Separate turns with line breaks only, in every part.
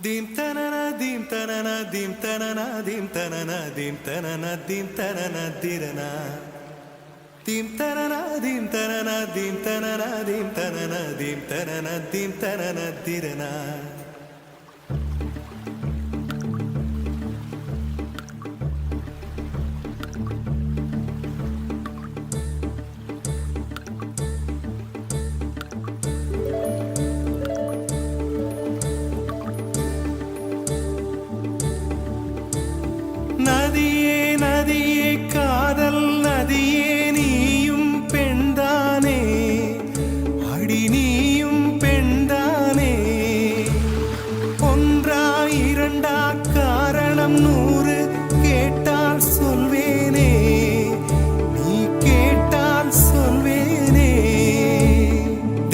Dim tanana dim tanana dim tanana dim tanana dim tanana dim tanana dirana dim tanana dim tanana dim tanana dim tanana dim tanana dim tanana dirana நதியே நதியே காதல் நதியே நீயும் பெண்தானே அடி நீயும் பெண்தானே ஒன்றா இரண்டா காரணம் 100 கேட்டால் சொல்வேனே நீ கேட்டால் சொல்வேனே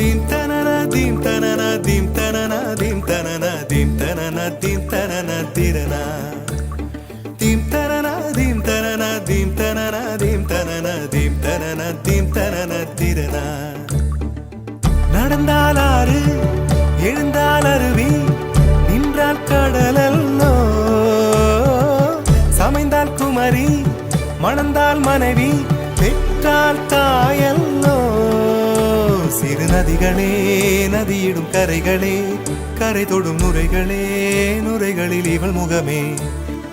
தீம் தனன தீம் தனன தீம் தனன தீம் தனன தீம் தனன தீம் தனன திரனா dim tanana dim tanana dim tanana dim tanana dim tanana dim tanana dirana நடந்தால் ஆறு எழுந்தால் அருவி நின்றால் கடலல்லோ சமைந்தால் குமரி மணந்தால் மனைவி பெற்றால் தாயல்லோ சிறு நதிகளே நதியிடும் கரைகளே கரை தொடும் நுரைகளே நுரைகளில் இவள் முகமே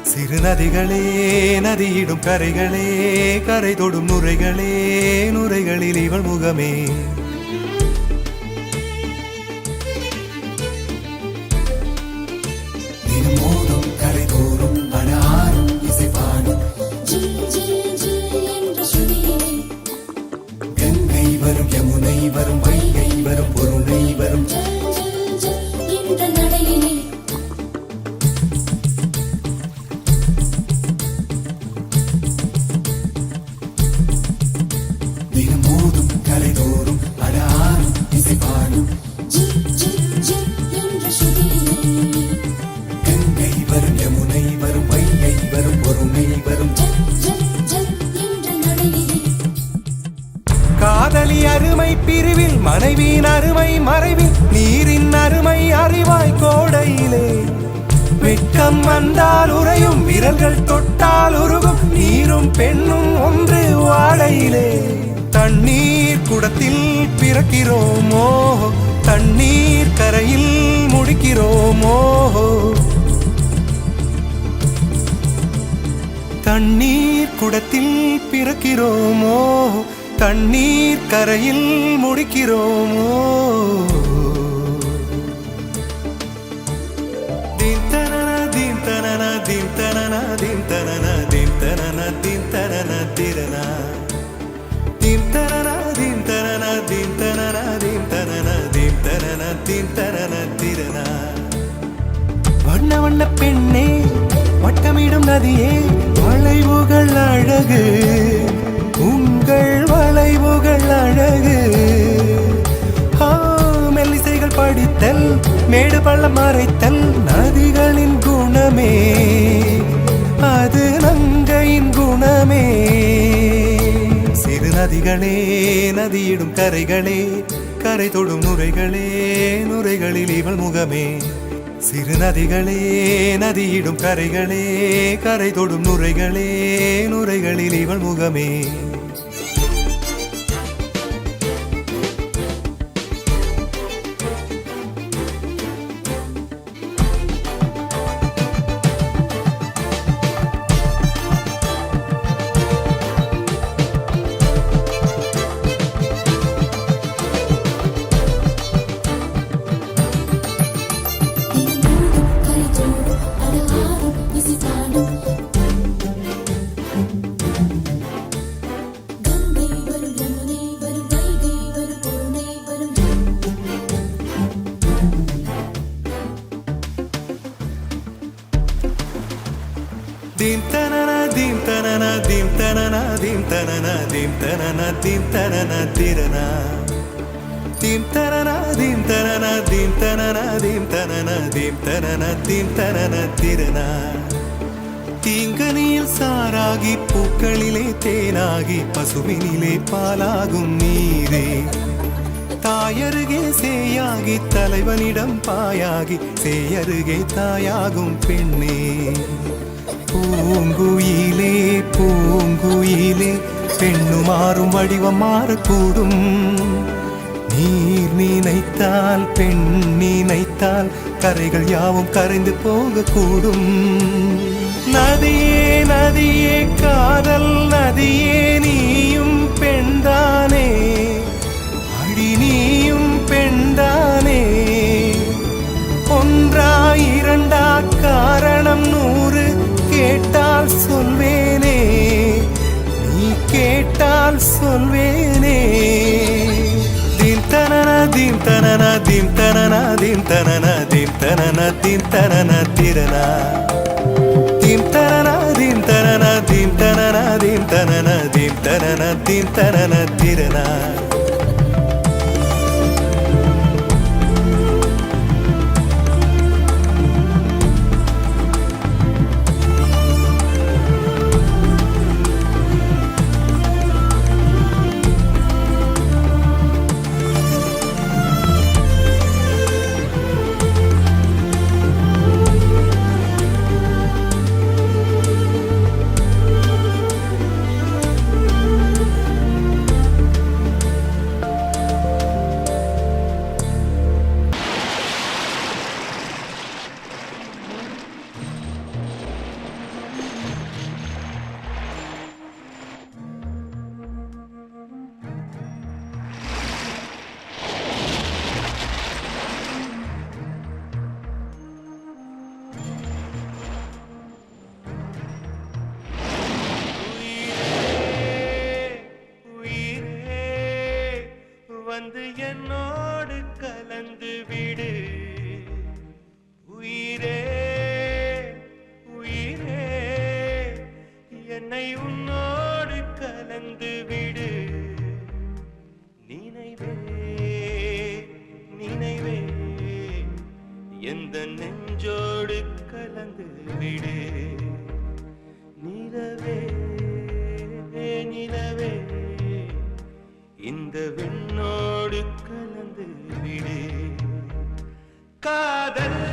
சிறு நதிகளே நதியிடும் கரைகளே கரை தொடும் நுரைகளே நுரைகளில் இவள் முகமே தினம் மோதும் கரை தோறும் அடாரும் இசைப்பாடும் கங்கை வரும் யமுனை வரும் வைகை வரும் பொருணை வரும் காதலி அருமை பிரிவில் மனைவியின் அருமை மறைவில் நீரின் அருமை அறிவாய் கோடையிலே வெட்கம் வந்தால் உறையும் விரல்கள் தொட்டால் உருகும் நீரும் பெண்ணும் ஒன்று வாடையிலே தண்ணீர் குடத்தில் பிறக்கிறோமோ தண்ணீர் கரையில் முடிக்கிறோமோ தண்ணீர் குடத்தில் பிறக்கிறோமோ தண்ணீர் கரையில் முடிக்கிறோமோ தீம் தனன தீம் தனன தீம் தனன தீம் தனன தீம் தனன தீம் தனன திரனா தீம் தனன தீம் தனன தீம் தனன தீம் தனன தீம் தனன தீம் தனன திரனா வண்ண வண்ண பெண்ணே வட்டமிடும் நதியே வளைவுகள் அழகு உங்கள் வளைவுகள் அழகு மெல்லிசைகள் படித்தல் மேடு பள்ளம் மறைத்தல் நதிகளின் குணமே அது நங்கையின் குணமே சிறு நதிகளே நதியிடும் கரைகளே கரை தொடும் நுரைகளே நுரைகளில் இவள் முகமே சிறு நதிகளே நதியிடும் கரைகளே கரை தொடும் நுரைகளே நுரைகளில் இவள் முகமே dim tanana dim tanana dim tanana dim tanana dim tanana dim tanana dirana dim tanana dim tanana dim tanana dim tanana dim tanana dim tanana dirana தீங்கனியில் சாராகி பூக்களிலே தேனாகி பசுவினிலே பாலாகும் நீரே தாயருகே சேயாகி தலைவனிடம் பாயாகி சேயருகே தாயாகும் பெண்ணே. பூங்குயிலே பூங்குயிலே பெண்ணு மாறும் வடிவம் மாறக்கூடும். நீர் நினைத்தால் பெண் நினைத்தால் கரைகள் யாவும் கரைந்து போகக்கூடும். நதியே நதியே காதல் நதியே நீயும் பெண்தானே, அடி நீயும் பெண்தானே. ஒன்றா இரண்டா காரணம் 100 கேட்டால் சொல்வேனே, நீ கேட்டால் சொல்வேனே. தீம் தனன தீம் தனன தீம் தனன தீம் தனன தீம் தனன தீம் தனன திரனா. தீம் தனன தீம் தனன தீம் தனன தீம் தனன தீம் தனன தீம் தனன திரனா. வந்து என்னோடு கலந்து விடு உயிரே உயிரே, என்னை உன்னோடு கலந்து விடு. நினைவே நினைவே எந்த நெஞ்சோடு கலந்து விடு. நிலவே நிலவே இந்த விண்ணோடு கலந்து விடு. காதல்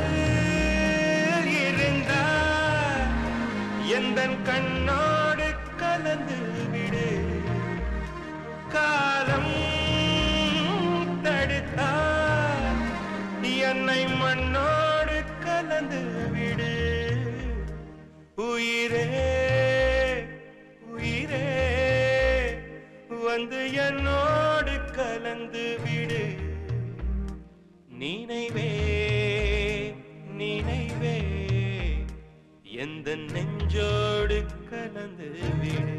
இருந்தால் எந்தன் கண்ணோடு கலந்து விடு. காலம் தடுத்தால் என்னை மண்ணோடு கலந்து விடு. உயிரே உயிரே வந்து என்னோடு கலந்து விடு. நினைவே நினைவே எந்த நெஞ்சோடு கலந்து விடு.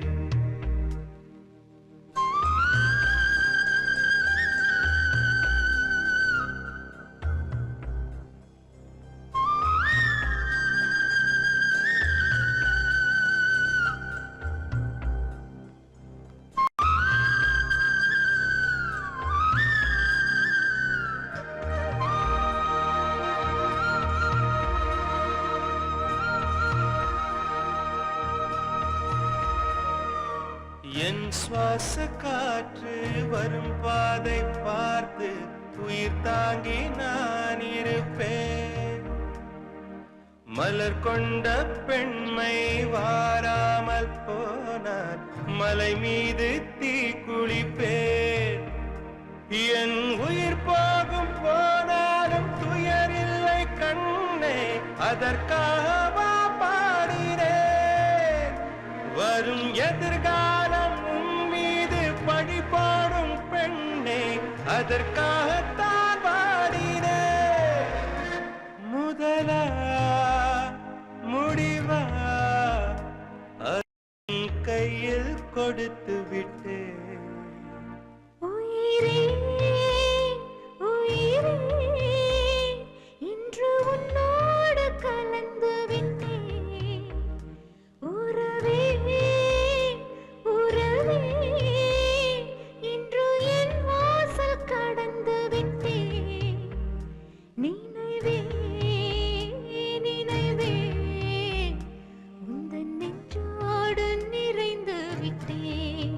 என் சுவாச காற்று வரும் பாதை பார்த்து உயிர் தாங்கி நான் இருப்பேன். மலர் கொண்ட பெண்மை வாராமல் போனார் மலை மீது தீ குளிப்பேன். என் உயிர் போகும் போனாலும் துயரில்லை கண்ணே, அதற்காகவா பாடினேன். வரும் எதிர்காலம் உன் மீது பழி போடும் பெண்ணே, அதற்காகத்தான் பாடினேன். முதலா முடிவா கையில் கொடுத்து விட்டேன்.
உயிரே உயிரே இன்று உன்னோடு கலந்து விட்டேன். உறவே உறவே இன்று என் வாசல் கடந்து விட்டேன். நினைவே நினைவே உந்தன் நெஞ்சோடு நிறைந்து விட்டேன்.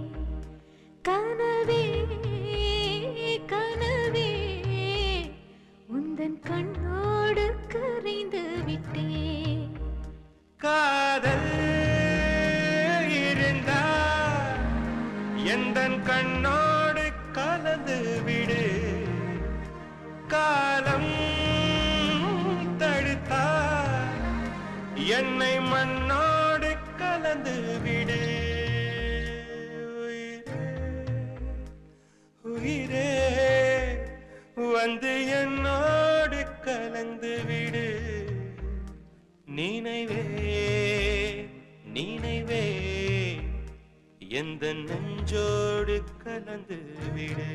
கலந்து விடு காலம் தடுத்தா என்னை மண்ணோடு கலந்து விடு உயிரே வந்து என்னோடு கலந்து விடு நினைவே நினைவே எந்த நெஞ்சோடு கலந்து விடு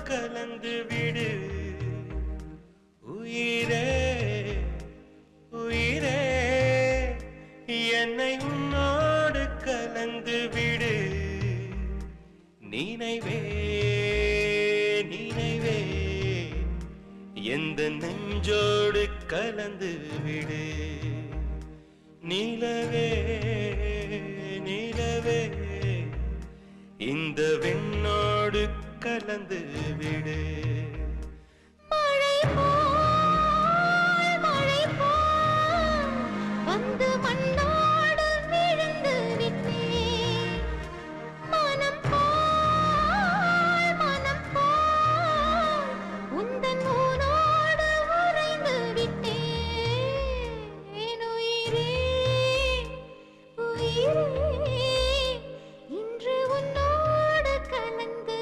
கலந்து விடு உயிரே உயிரே என்னை உன்னோடு கலந்து விடு நினைவே நினைவே எந்த நெஞ்சோடு கலந்து விடு நிலவே நிலவே இந்த விண்ணோடு கலந்து விடு
மழை போல் வந்து மண்ணோடு விழுந்து விட்டேன் மனம் போல் உந்தன் ஊனோடு உறைந்து விட்டேன் உயிரே உயிரே இன்று உன்னோடு கலந்து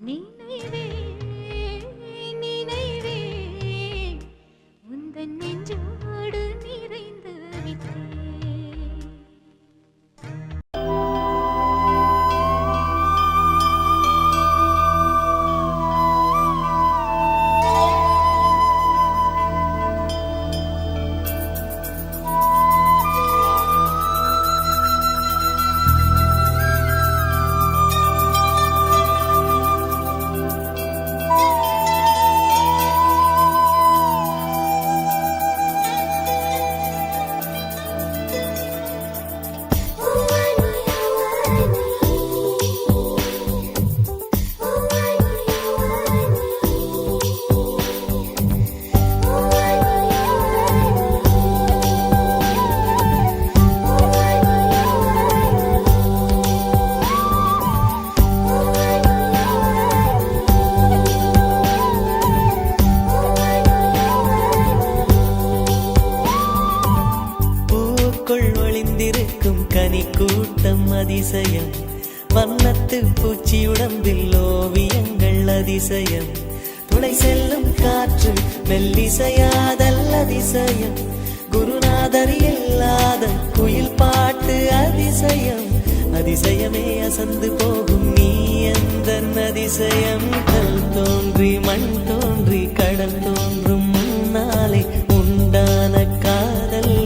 நினைவே நினைவே உந்தன் நெஞ்சோடு நிறைந்து விட்டேன் கனி கூட்டம் அதிசயம் வண்ணத்து பூச்சி உடம்பில் ஓவியங்கள் அதிசயம் துளை செல்லும் காற்று மெல்லிசையாதல் அதிசயம் குருநாதர் இல்லாத குயில் பாட்டு அதிசயம் அதிசயமே அசந்து போகும் நீ எந்த அதிசயம் கல் தோன்றி மண் தோன்றி கடல் தோன்றும் முன்னாலே உண்டான காதல்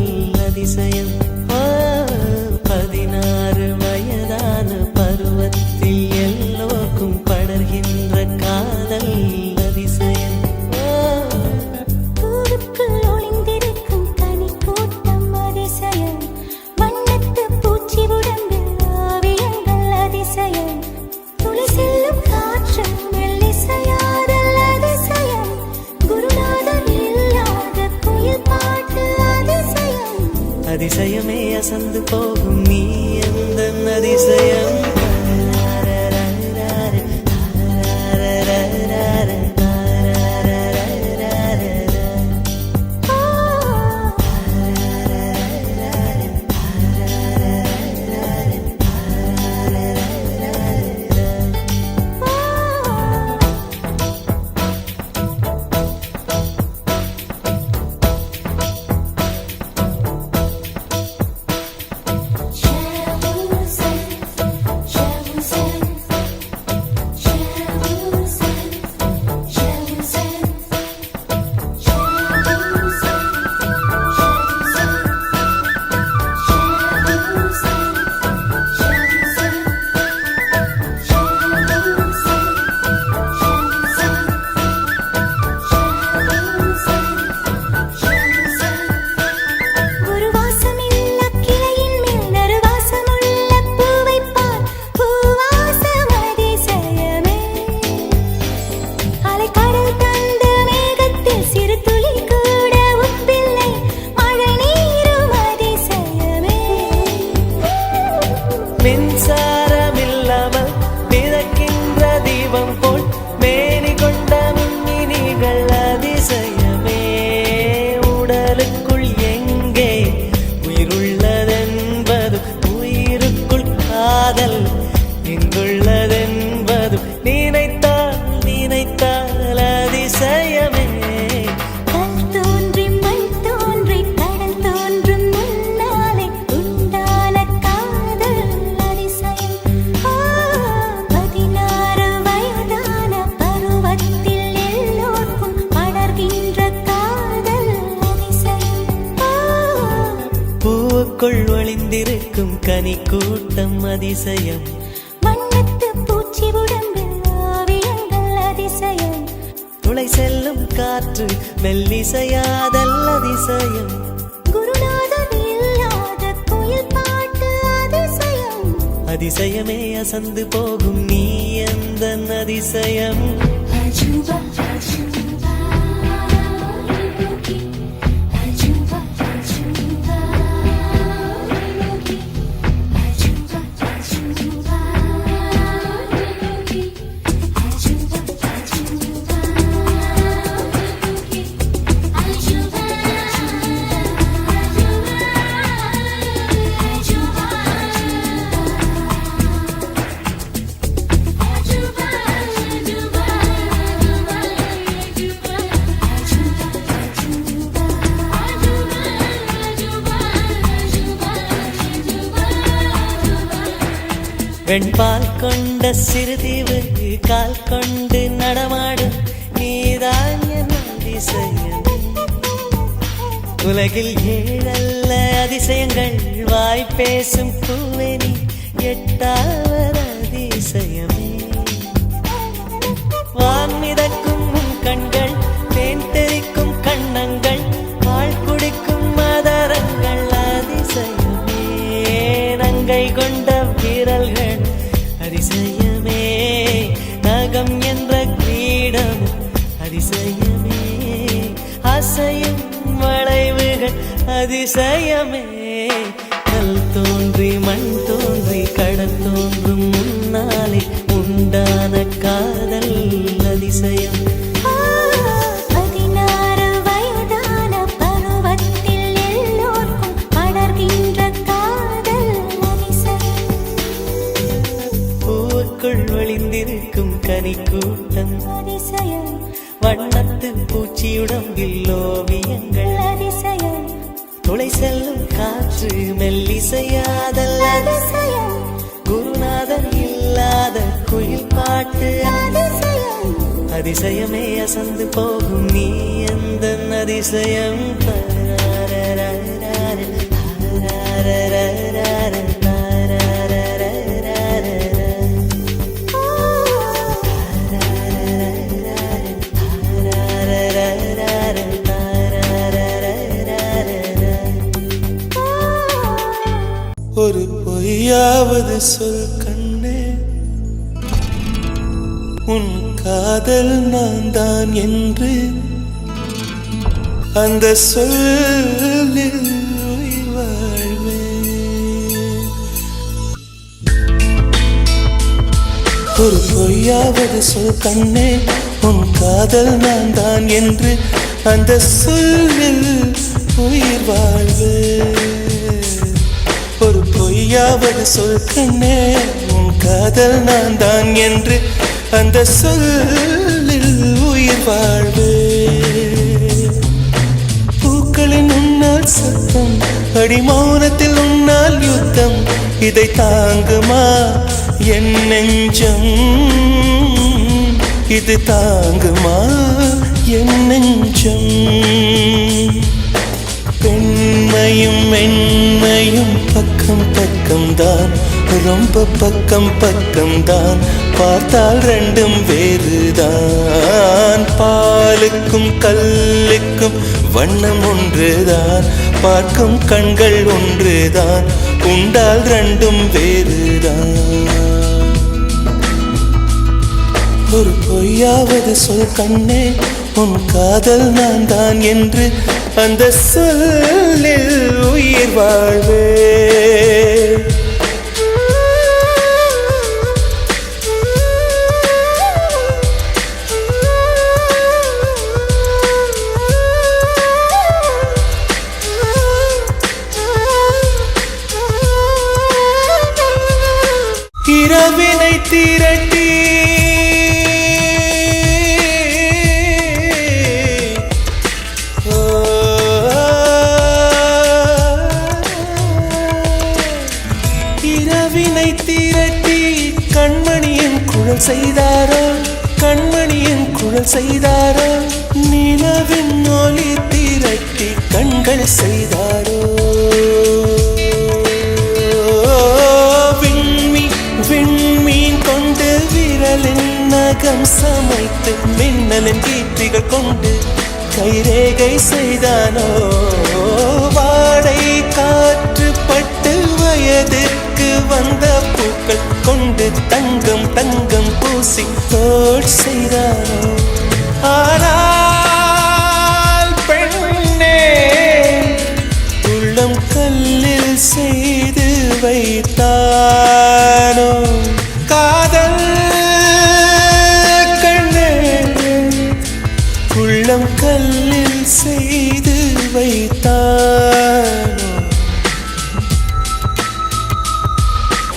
அதிசயம் 16 வயதான பருவத்தில் எல்லோருக்கும் படர்கின்ற காதல் அதிசயம் பூவுக்குள் ஒளிந்திருக்கும் கனி கூட்டம் அதிசயம் வண்ணத்து பூச்சி அதிசயமே அசந்து போகும் நீ எந்த அதிசயம் மின்சாரமில்லாமல் மிதக்கின்ற தீபம் போல் மேனி கொண்ட மின்மினிகள் அதிசயமே உடலுக்குள் எங்கே உயிருள்ளதென்பது உயிருக்குள் காதல் எங்குள்ளதென்பது நினைத்தால் நினைத்தால் அதிசயமே பூவுக்குள் ஒளிந்திருக்கும் கனி கூட்டம் அதிசயம்
வண்ணத்து பூச்சி உடம்பில் ஓவியங்கள் அதிசயம்
துளை செல்லும் காற்று மெல்லிசையாதல் அதிசயம்
குருநாதர் இல்லாத குயில் பாட்டு அதிசயம்
அதிசயமே அசந்து போகும் நீ எந்த அதிசயம்
அஜூபா அஜூபா அஜூபா அஜூபா
வெண்பால் கொண்ட சிறுதீவு கால் கொண்டு நடமாடும் நீதான் என் அதிசயம் உலகில் ஏழல்ல அதிசயங்கள் வாய் பேசும் பூவெனி எட்டாவது அதிசயமே வான் மிதக்கும் உன் கண்கள் தேன் தெறிக்கும் கண்ணங்கள் பால் குடிக்கும் மதரங்கள் அதிசயமே நங்கை கொண்ட விரல்கள் அதிசயமே நகம் என்ற கிரீடம் அதிசயமே அசையும் வளைவுகள் அதிசயமே கல் தோன்றி மண் தோன்றி கடல் தோன்றும் முன்னாலே உண்டான காதல் அதிசயம் ஒளிந்திருக்கும் கனி கூட்டம்
அதிசயம்
வண்ணத்து பூச்சியுடம்பில் ஓவியங்கள்
அதிசயம்
துளை செல்லும் காற்று மெல்லிசையாதல்
அதிசயம்
குருநாதர் இல்லாத குயில் பாட்டு
அதிசயம்
அதிசயமே அசந்து போகும் நீ எந்த அதிசயம்
ஒரு பொய்யாவது சொல் கண்ணே உன் காதல் நான் தான் என்று அந்த சொல்லில் உயிர் வாழ
ஒரு பொய்யாவது சொல் கண்ணே உன் காதல் நான் தான் என்று அந்த சொல்லில் உயிர் வாழ்வு ஒரு பொய்யாவது சொல் கண்ணே உன் காதல் நான் தான் என்று அந்த சொல்லில் உயிர் வாழ்வு பூக்களின் உன்னால் சத்தம் அடிமௌனத்தில் உன்னால் யுத்தம் இதை தாங்குமா என் நெஞ்சம் இது தாங்குமா என் நெஞ்சம் பெண்மையும் மென்மையும் பக்கம் பக்கம்தான் ரொம்ப பக்கம் பக்கம்தான் பார்த்தால் ரெண்டும் வேறுதான் பாலுக்கும் கல்லுக்கும் வண்ணம் ஒன்றுதான் பார்க்கும் கண்கள் ஒன்றுதான் உண்டால் ரெண்டும் வேறுதான் ஒரு பொய்யாவது சொல் கண்ணே உன் காதல் நான் தான் என்று அந்த சொல்லில் உயிர் வாழ்வே இரவினை திரட்டி இரவினை திரட்டி கண்மணியின் குழல் செய்தாரோ கண்மணியின் குழல் செய்தாரோ நிலவின் ஒளி திரட்டி கண்கள் செய்தாரோ விண்மீன் கொண்டு விரலின் நகம் சமைத்து மின்னலின் கீர்த்திகள் கொண்டு கைரேகை செய்தானோ வாடை காற்று பட்டு வயதுக்கு வந்த பூக்கள் கொண்டு தங்கம் தங்கம் பூசி தோட் செய்தானோ ஆனால் பெண்ணே உள்ளம் கல்லில் செய்து வைத்தானோ காதல் கண்ணே உள்ளம் கல்லில் செய்து வைத்தானோ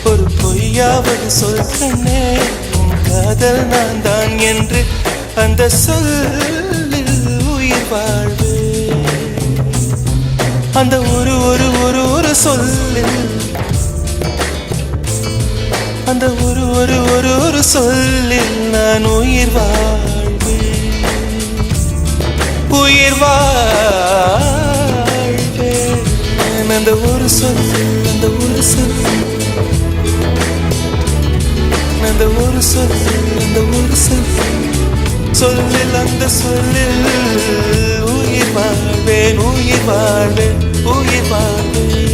ஒரு பொய்யாவது சொல் கண்ணே உன் காதல் நான் தான் என்று அந்த சொல்லில் உயிர் வாழ்வு அந்த ஒரு ஒரு ஒரு ஒரு சொல்லில் அந்த ஒரு ஒரு ஒரு ஒரு சொல்லில் நான் உயிர் வாழ்வேன் உயிர் வாழ்வேன் அந்த ஒரு சொல்லில் அந்த ஒரு சொல்லில் அந்த ஒரு சொல்லில் அந்த ஒரு சொல்லில் அந்த சொல்லில் உயிர் வாழ்வேன் உயிர் வாழ்வேன் உயிர் வாழ்வேன்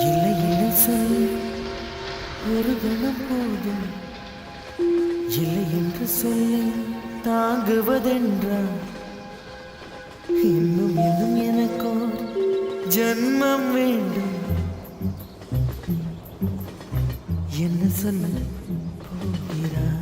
இல்லை இல்லை சொல் ஒரு கணம் போதும் இல்லை என்று சொல்லி தாங்குவதென்றால் இன்னும் இன்னும் எனக்கோர் ஜன்மம் வேண்டும் என்ன சொல்ல போகிறாய்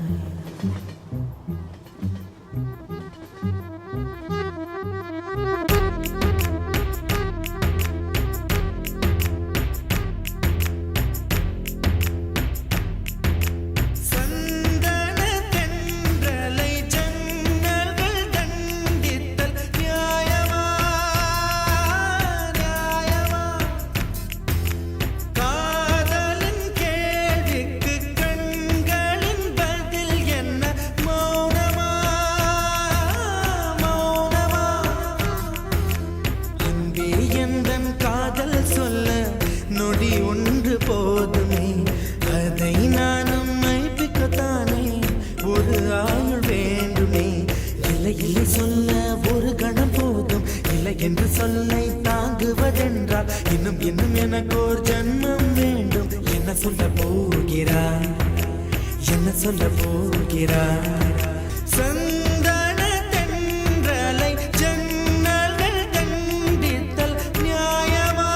என்று சொல்லை தாங்குவதென்றால் இன்னும் இன்னும் எனக்கோர் ஜன்மம் வேண்டும். என்ன சொல்ல போகிறாய், என்ன சொல்ல போகிறாய்? சந்தன தென்றலை ஜன்னல்கள் கண்டித்தல் நியாயமா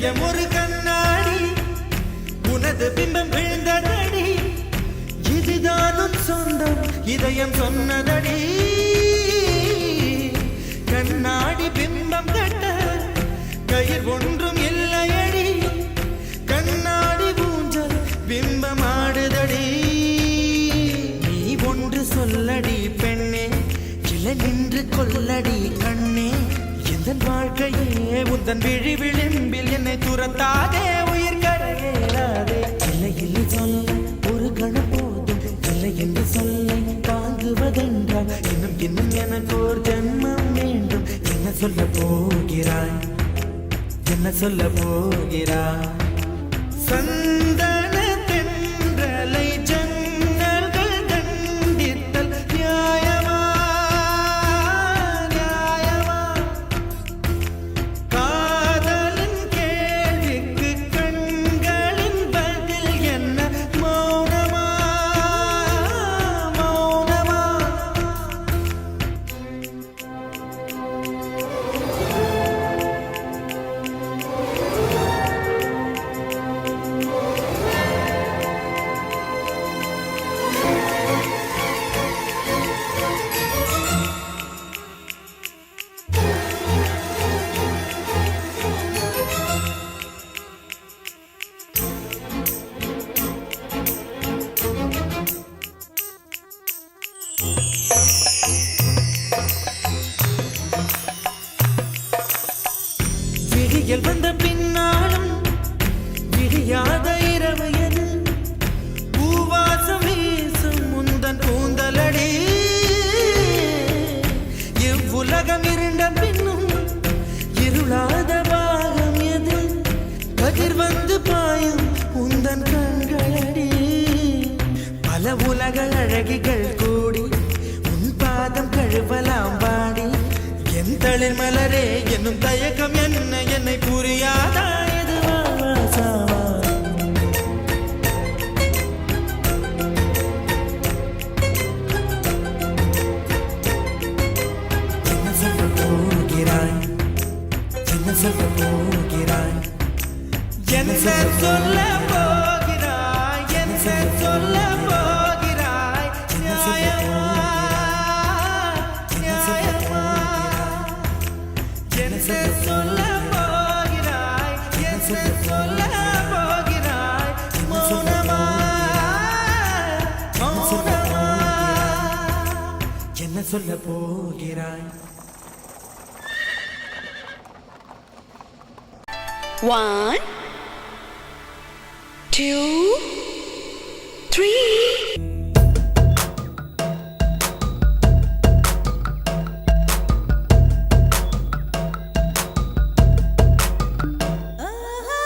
இதயம் ஒரு கண்ணாடி உனது பிம்பம் விழுந்ததடி இதுதானும் சொந்தம் இதயம் சொன்னதடி கண்ணாடி பிம்பம் கட்ட கயிர் ஒன்றும் இல்லையடி கண்ணாடி ஊஞ்சல் பிம்பம் ஆடுதடி நீ ஒன்று சொல்லடி பெண்ணே கிளை நின்று கொல்லடி கண்ணே எந்தன் வாழ்க்கையே உந்தன் விழி விளிம்பில் என்னை துரத்தாதே உயிர் கரையேறாதே இல்லை இல்லை சொல்ல ஒரு கணம் போதும் இல்லை என்று சொல்லை தாங்குவதென்றால் இன்னும் இன்னும் எனக்கு ஒரு ஜன்மம் வேண்டும் என்ன சொல்ல போகிறாய் என்ன சொல்ல போகிறாய் சந்தன தென்றலை ஜன்னல்கள் கண்டித்தல் நியாயமா நியாயமா காதலின் கேள்விக்கு கண்களின் பதில் என்ன மௌனமா மௌனமா விடியல் வந்த பின்னாலும் விடியாத இரவு எது பூவாசம் வீசும் முந்தன் கூந்தலடி இவ்வுலகம் இருண்ட பின்னும் இருளாத பாகம் எது கதிர் வந்து பாயும் உந்தன் கண்களடி பல உலக அழகிகள் கூடி உன் பாதம் கழுவலாம் பாடி என் தளிர் மலரே என்னும் தயக்கம் என்ன என்னை புரியாதா எதுவா வாசாவா என்ன சொல்ல போகிறாய் என்ன சொல்ல போகிறாய் என்ன சொல்ல போகிறாய் என்ன சொல்ல போகிறாய் நியாயமா நியாயமா என்ன சொல்ல போகிறாய் என்ன சொல்ல போகிறாய் மௌனமா மௌனமா என்ன சொல்ல போகிறாய்
One, two, three.
ஆஹா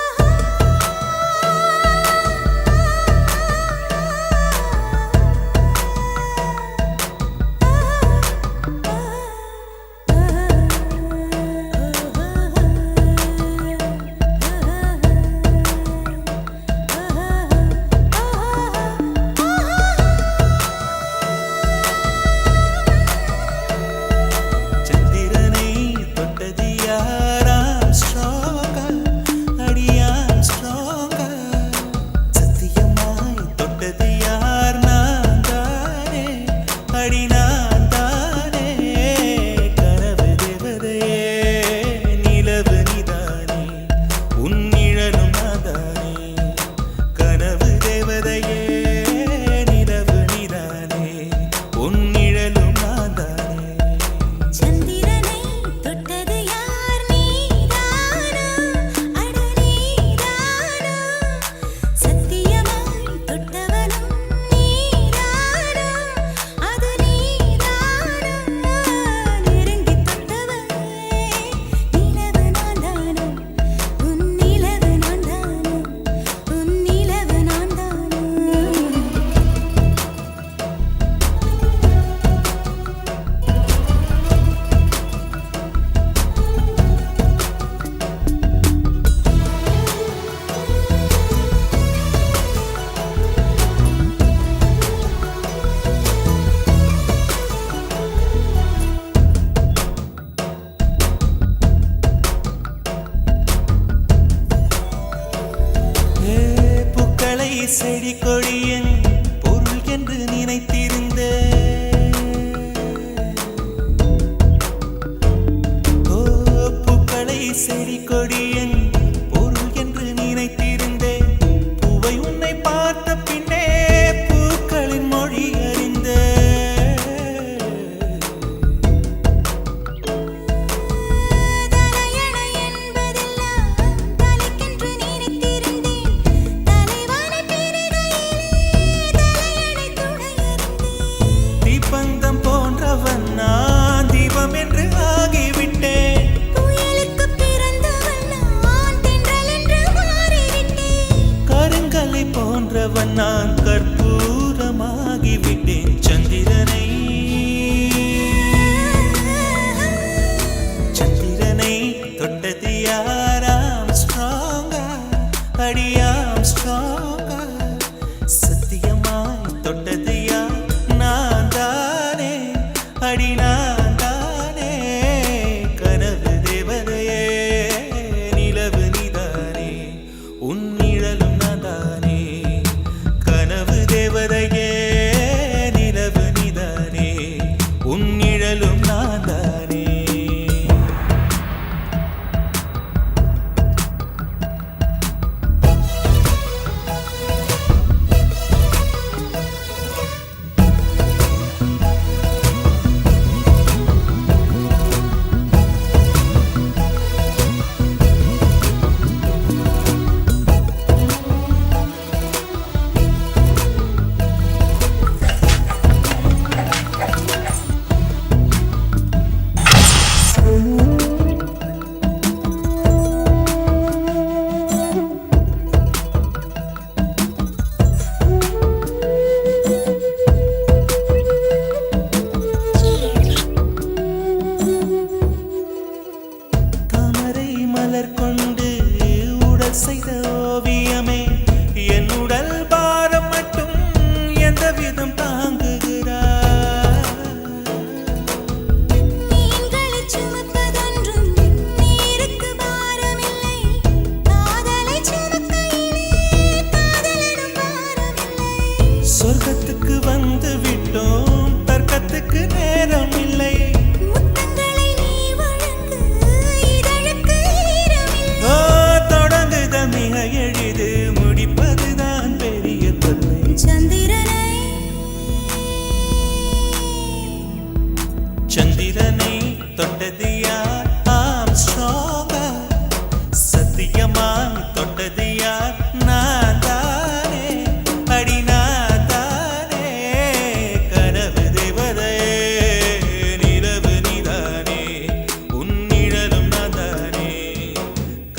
செடி கொடியன் பொருள் என்று நினைத்திருந்த பூக்களை செடி கொடியன் பொருள் என்று நினைத்திருந்தேன். பூவை உன்னை பார்த்த பின்னே பூக்களின் மொழி அறிந்த தீப்பந்தம் போன்றவன் நான் தீபம் என்று ஆகிவிட்டேன். கருங்கலை போன்றவன் நான் கற்பூரமாகிவிட்டேன். சந்திரனை தொட்டது யாராம் ஸ்ட்ராங்கா அடியாம் ஸ்ட்ராங்கா சத்தியமாய் தொட்டது யார் நான் தானே அடி நான் தானே. கனவு தேவதையே நிலவு நீதானே உன் நிழலும் நான் தானே. கனவு தேவதையே நிலவு நீதானே உன் நிழலும் நான் தானே. தாமரை மலர் கொண்டு உடல் செய்த ஓவியமே என் உடல் பாரம் மட்டும் எந்த விதம் தாங்குகிறார். சொர்க்கத்துக்கு வந்து விட்டோம் தர்க்கத்துக்கு நேரம் இல்லை. தொடங்குத மிக எளிது முடிப்பதுதான் பெரிய தொல்லை. சந்திரனை தொட்டது யார் ஆம் ஸ்ட்ராங்கா சத்தியமாய் தொட்டது யார் நான் தானே அடி நான் தானே. கனவு தேவதையே நிலவு நீதானே உன் நிழலும் நான் தானே.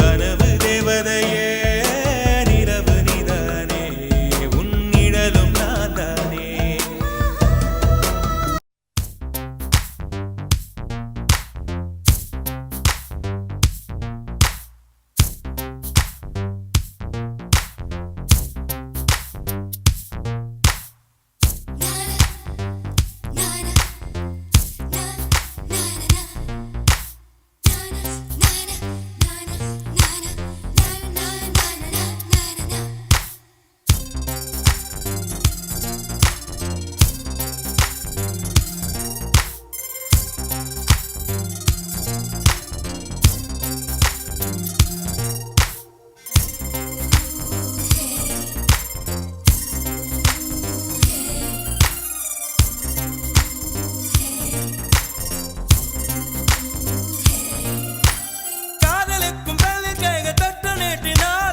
கனவு தேவதையே நிலவு நீதானே உன் நிழலும் நான் தானே.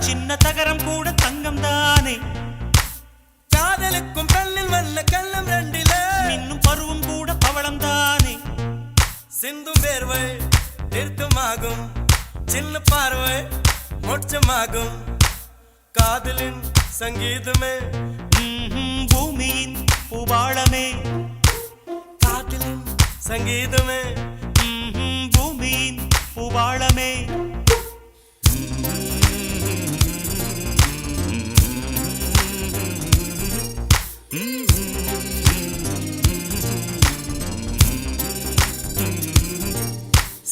சின்ன தகரம் கூட தங்கம் தானே. காதலுக்கும் கல்லில் வல்ல கள்ளம் ரெண்டில இன்னும் பருவம் கூட பவளம் தானே. சிந்தும் வேர்வை நிறுத்தமாகும் சின்ன பார்வை மோட்சமாகும். காதலின் சங்கீதமே பூமியின் பூபாளமே. காதலின் சங்கீதமே பூமியின் பூபாளமே.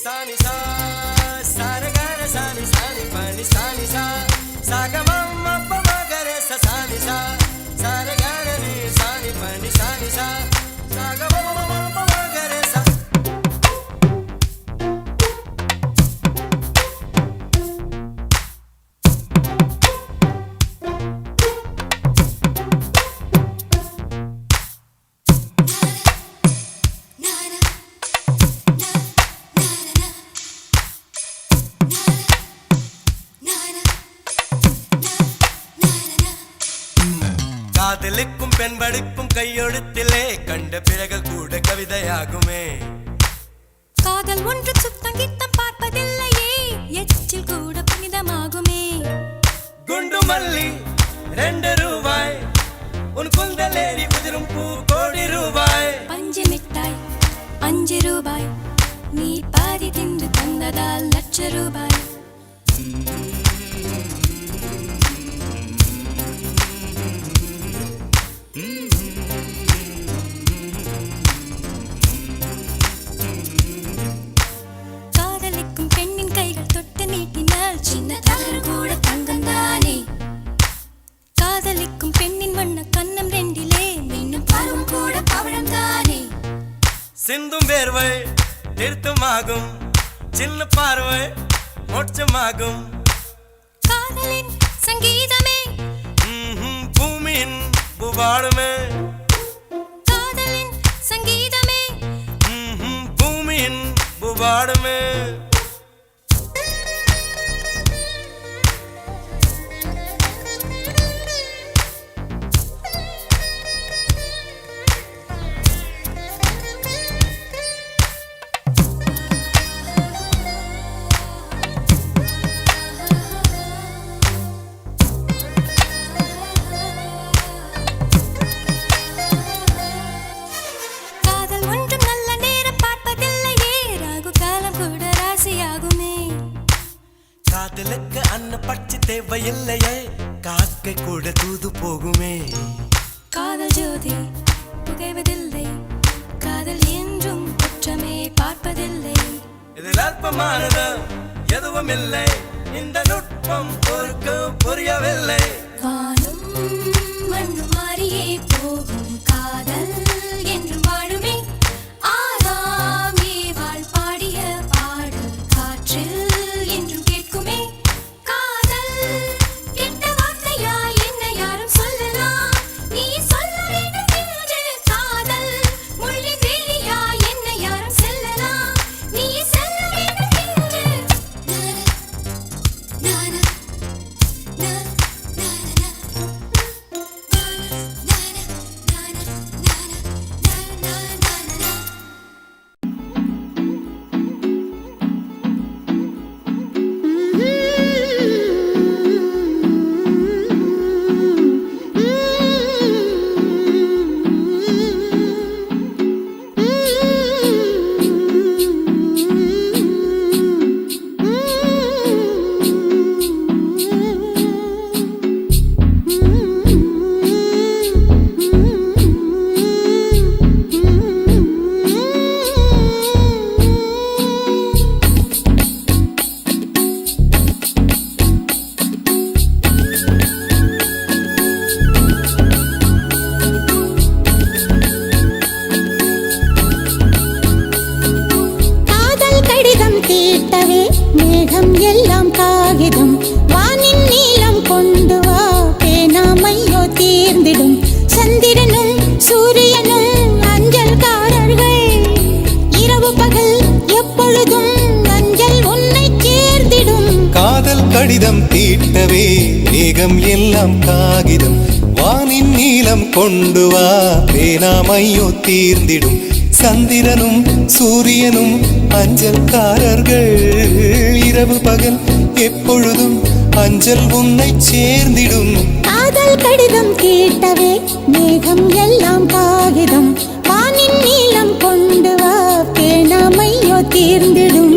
Sani sa, sa re ga re sa ni pani sa ni sa, sa ga ma ma pa ma ga re sa ni sa. பெண் படிப்பும் கையெழுத்திலே கண்ட பிறகு கூட கவிதையாகுமே.
காதல் ஒன்று சுத்தம் கித்தம் பார்ப்பதில்லையே, எச்சில் கூட புனிதமாகுமே.
குண்டு மல்லி 2 ரூபாய், உன் குந்தலேறி உதிரும் பூ கோடி ரூபாய்.
பஞ்சு மிட்டாய் 5 ரூபாய், நீ பாதி தின்று தந்ததால் லட்ச ரூபாய். காதலிக்கும் பெண்ணின் கைகள் தொட்டு நீட்டினால் சின்ன தவறு கூட தங்கம் தானே. காதலிக்கும் பெண்ணின் வண்ண கண்ணம் 2 மீண்டும் பருவம் கூட பவழம் தானே.
சிந்தும் வேர்வை நிறுத்தமாகும், சின்ன பார்வை மோட்சமாகும்.
காதலின் சங்கீதமே
பூமியின் பூபாடுமே.
காதலின் சங்கீதமே
பூமியின் பூபாடுமே.
காதல் ஒன்றும் நல்ல நேரம் பார்ப்பதில்லையே, ராகு காலம் கூட ராசியாகுமே.
காதலுக்கு அன்ன பட்சி தேவையில்லையே, காக்கை கூட தூது போகுமே.
காதல் ஜோதி புகைவதில்லை, காதல் என்றும் குற்றமே பார்ப்பதில்லை.
இதில் அற்பமானது எதுவும் இல்லை, இந்த நுட்பம் ஒருக்கு புரியவில்லை.
வானும் மண்ணும் மாறியே போகும், காதல் என்றும் வாழுமே. ஆதாம் ஏவாள் பாடிய பாடல் காற்றில் என்றும் கேட்குமே. காதல் கெட்ட வார்த்தையா என்ன யாரும் சொல்லலாம், நீ சொல்ல வேண்டும் என்று. காதல் முள்ளின் வேலியா என்ன யாரும் செல்லலாம், நீ செல்ல வேண்டும் என்று. நானா
கடிதம் தீட்டவே மேகம் எல்லாம் காகிதம் வானின் நீலம் கொண்டு வா பேனாமையோ தீர்ந்திடும் சந்திரனும் சூரியனும் அஞ்சல்காரர்கள் இரவு பகல் எப்பொழுதும் அஞ்சல் உன்னை சேர்ந்திடும்
காதல் கடிதம் கேட்டவே மேகம் எல்லாம் காகிதம் வானின் நீலம் கொண்டு வா பேனாமையோ தீர்ந்திடும்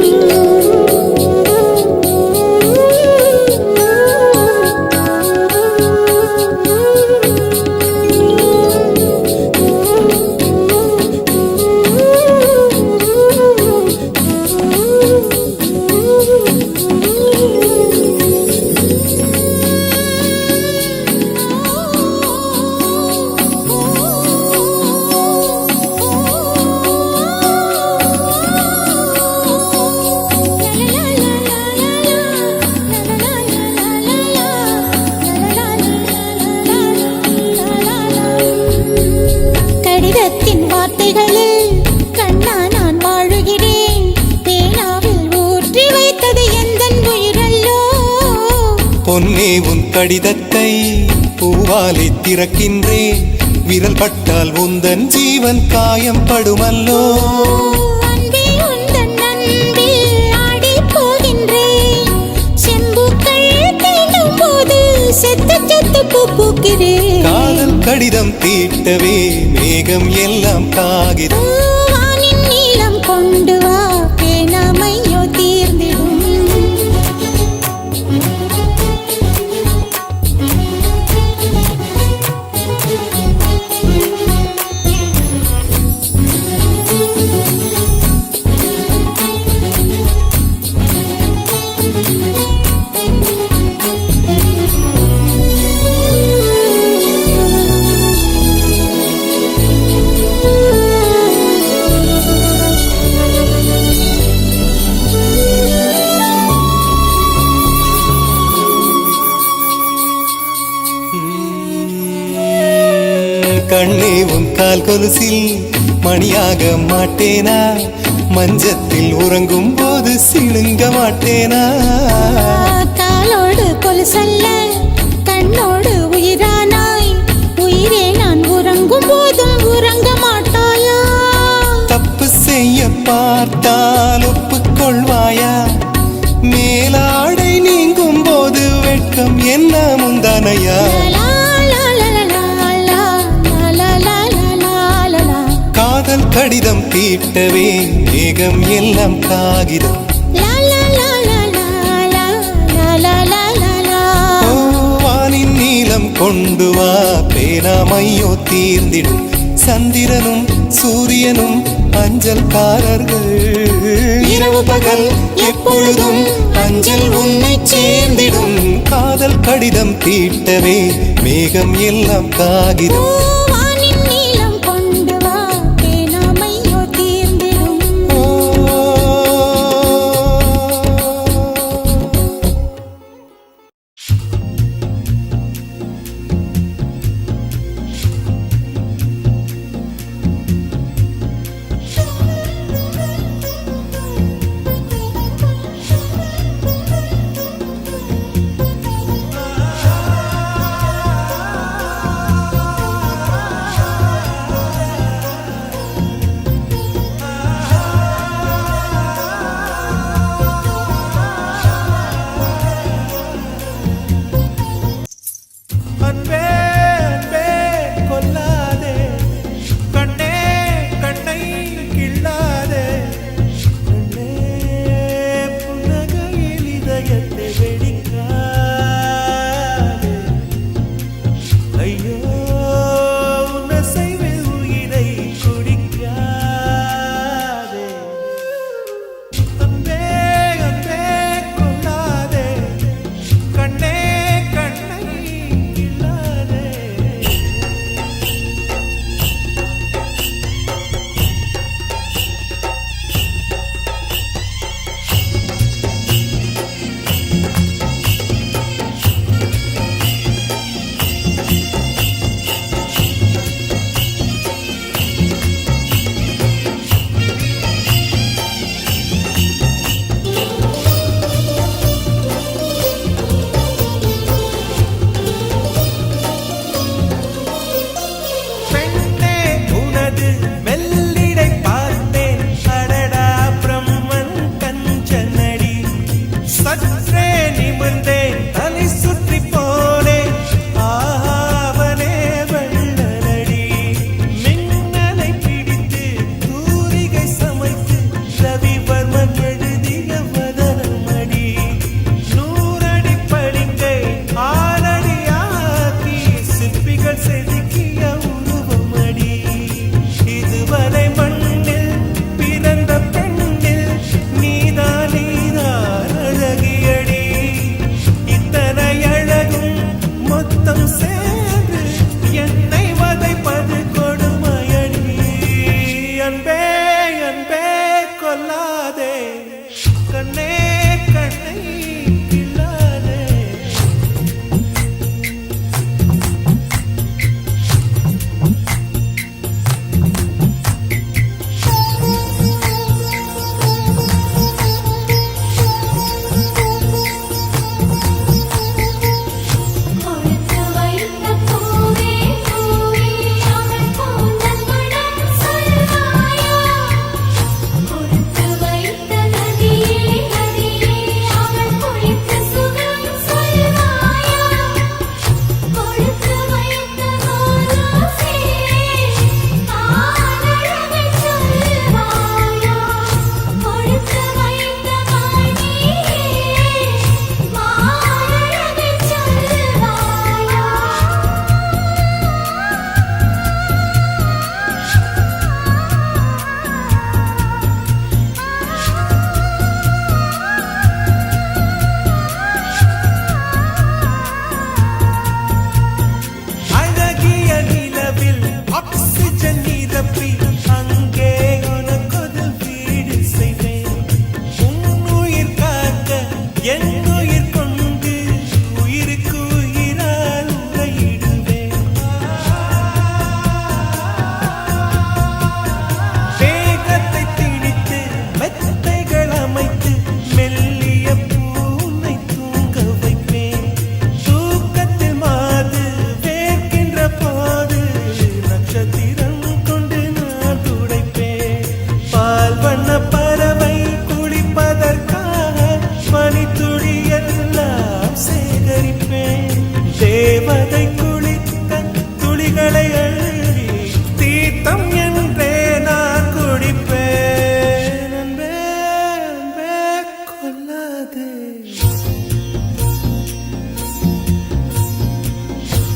கடிதத்தின் வார்த்தைகளில் கண்ணா நான் வாழுகிறேன் பேனாவில் ஊற்றி வைத்தது எந்தன் உயிரல்லோ
பொன்னே உன் கடிதத்தை பூவாலை திறக்கின்றேன்
விரல் பட்டால் உந்தன் ஜீவன் காயம் படுமல்லோ.
அன்பே உந்தன் அன்பில் ஆடிப் போகின்றேன். செம்புக்கள் தீண்டும் போது செத்து செத்து பூ பூக்கிறேன்.
காதல் கடிதம் தீட்டவே மேகம் எல்லாம் காகிதம்.
வானின் நீளம் கொண்டு வா பேனாமையோ தீர்ந்திடும்.
கண்ணே உன் கால் கொலுசில் மணியாக மாட்டேனா? மஞ்சத்தில் உறங்கும் போது சிணுங்க மாட்டேனா?
காலோடு கொலுசல்ல கண்ணோடு உயிரானாய். உயிரே நான் உறங்கும் போதும் உறங்க மாட்டாயா?
தப்பு செய்ய பார்த்தால் ஒப்புக்கொள்வாயா? மேலாடை நீங்கும் போது வெட்கம் என்ன முந்தானையா? காதல் கடிதம் தீட்டவே மேகம் எல்லாம் காகிதம். ஓ, வானின் நீளம் கொண்டு வா பேனாமையோ தீர்ந்திடும். சந்திரனும் சூரியனும் அஞ்சல்காரர்கள். இரவு பகல் எப்பொழுதும் அஞ்சல் உன்னை சேர்ந்திடும். காதல் கடிதம் தீட்டவே மேகம் எல்லாம் காகிதம்.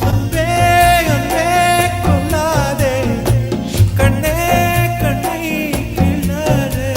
அன்பே அன்பே கொள்ளாதே கண்ணே கண்ணை கிள்ளாதே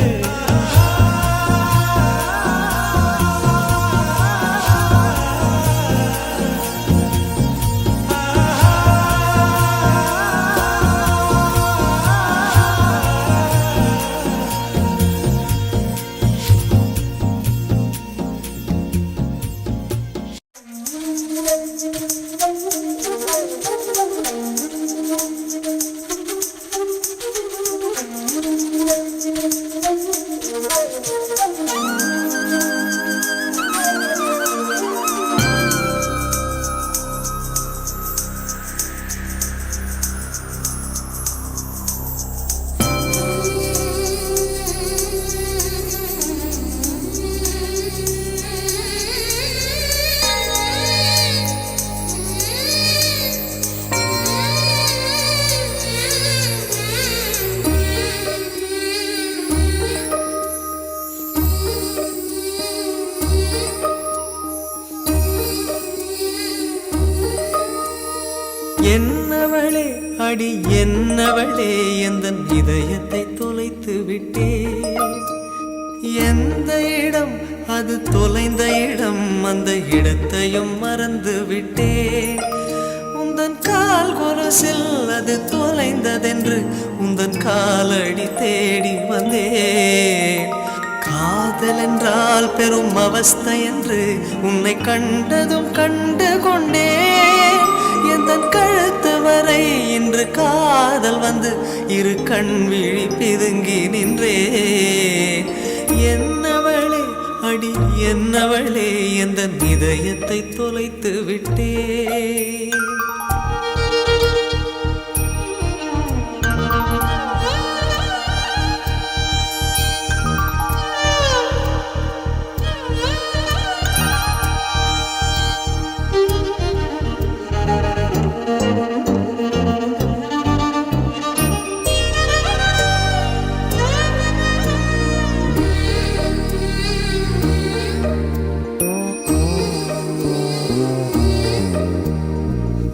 என்னவளே அடி என்னவளே எந்தன் இதயத்தை தொலைத்து விட்டே எந்த இடம் அது தொலைந்த இடம் அந்த இடத்தையும் மறந்து விட்டே உந்தன் கால் கொலுசில் அது தொலைந்ததென்று உந்தன் காலடி தேடி வந்தேன் காதல் என்றால் பெரும் அவஸ்தை என்று உன்னை கண்டதும் கண்டு கொண்டேன் எந்தன் கழுத்து வரை இன்று காதல் வந்து இரு கண் விழி பிதுங்கி நின்றேன் என்னவளே அடி என்னவளே எந்தன் இதயத்தை தொலைத்து விட்டேன்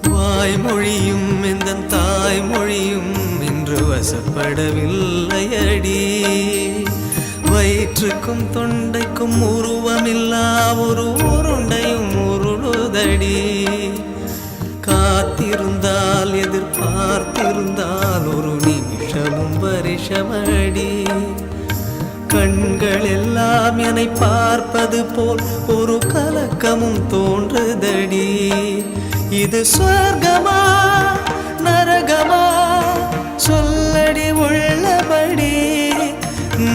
வாய்மொழியும் இந்த தாய்மொழியும் இன்று வசப்படவில்லையடி வயிற்றுக்கும் தொண்டைக்கும் உருவமில்லா ஒரு உருண்டையும் உருளுதடி காத்திருந்தால் எதிர்பார்த்திருந்தால் ஒரு நிமிஷமும் வருஷமடி கண்கள் எல்லாம் என்னை பார்ப்பது போல் ஒரு கலக்கமும் தோன்றுதடி இது சொர்க்கமா நரகமா சொல்லடி உள்ளபடி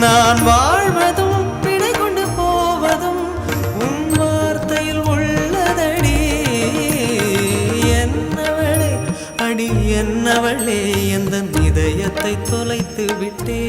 நான் வாழ்வதும் பிழை கொண்டு போவதும் உன் வார்த்தையில் உள்ளதடி என்னவளே அடி என்னவளே எந்தன் இதயத்தை தொலைத்து விட்டே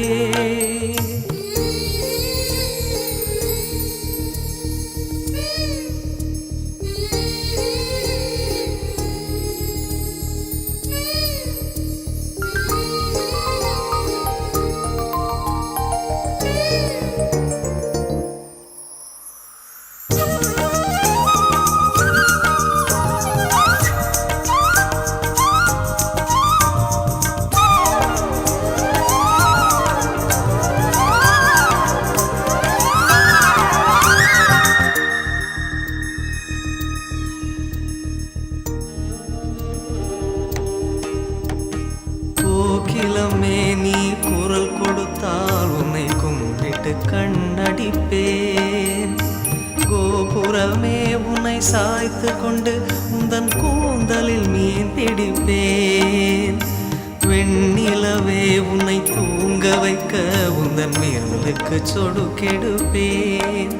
கோகிலமே நீ குரல் கொடுத்தால் உன்னை கும்பிட்டு கண்ணடிப்பேன் கோபுரமே உன்னை சாய்த்து கொண்டு உந்தன் கூந்தலில் மீன் பிடிப்பேன் வெண்ணிலவே உன்னை தூங்க வைக்க உந்தன் விரலுக்கு சொடுக்கெடுப்பேன்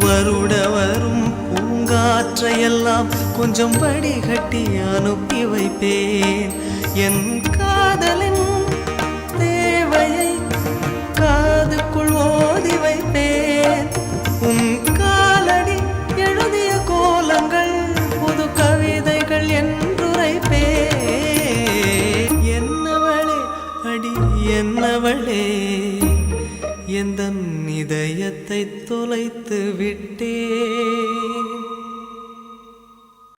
வருட வரும் பூங்காற்றையெல்லாம் கொஞ்சம் வடிகட்டி அனுப்பி வைப்பேன் என் காதலின் தேவையை காதுக்குள் ஓதி வைப்பேன் உன் காலடி எழுதிய கோலங்கள் புது கவிதைகள் என்றுரைப்பேன் என்னவளே அடி என்னவளே எந்தன் இதயத்தை தொலைத்து விட்டே விட்டேன்